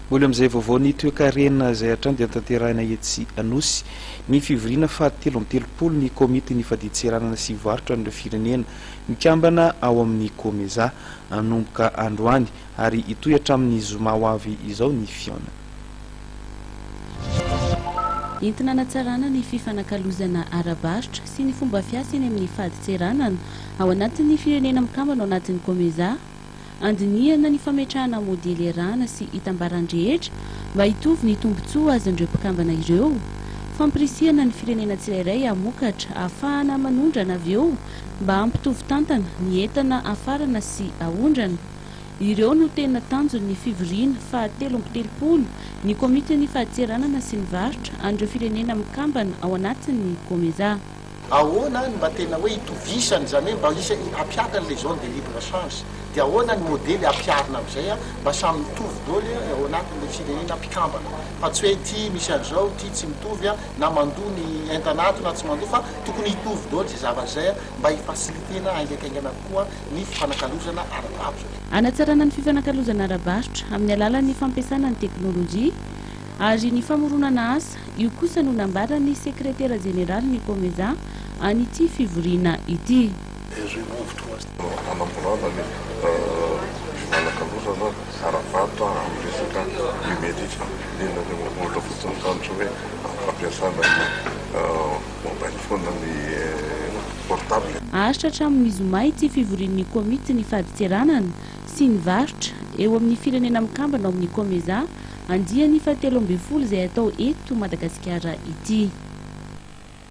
Mbola amin'izay vaovao ny toe-karena izay hatrany dia tanterahina etsy Anosy ny fivoriana fahatelo amby telopolo ny komity ny fadin-tseranana sy varotra ny firenena mikambana ao amin'ny Komeza anomboka androany ary itoy hatramin'ny zoma ho avy izao ny fiona. Entina hanatsarana ny fifanakalozana ara-barotra sy ny fomba fiasa eny amin'ny fadin-tseranana ao anatin'ny firenena mikambana ao anatin'ny Komeza, andinihana ny fametrahana modely arahana sy hitambaran-drehetra mba hitovy ny tombontsoa azon'ireo mpikambana ireo, fampirisihana ny firenena tsirairay hamokatra ahafahana manondrana avy eo mba hampitovy tantana ny entana afarana sy ahondrana. Ireo no tena tanjon'ny fivoriana fahatelo amby telopolo ny komitiny fadin-tseranana sy ny varotra an'ireo firenena mikambana ao anatin'ny Komeza. Ahoana ny mba tena hoe hitovisany, zany hoe mba isa ampiakany les zones de libre échange, dia ahoana ny modely ampiarina amin'izay mba samy mitovy daholo ao anatin'ilay firenena mpikambana, fa tsy hoe ity misy an'izao ity tsy mitovy na mandoa ny entanato na tsy mandoa, fa tokony hitovy daholo izay zavatra mba hifasilitena aingaikaingana koa ny fifanakalozana ara-barotra. Hanatsarana ny fifanakalozana ara-barotra amin'ny alalan'ny fampiasana ny teknôlôjia ary ny famoronana asa, io kosa no nambarany sekretera jeneraly ny Komeza an'ity fivoriana ity. Anamborana ny fifanakalozana ara-barotra amin'ny resaka numerika, indrindra ohatra fotsiny izany hoe fampiasana ny mobile phone ny portable. Ahasitra hatramin'ny zoma ity fivorian'ny komity ny fadin-tseranana sy ny varotra eo amin'ny firenena mikambana ao amin'ny Komeza andiany fahatelo amby folo izay atao eto Madagasikara ity.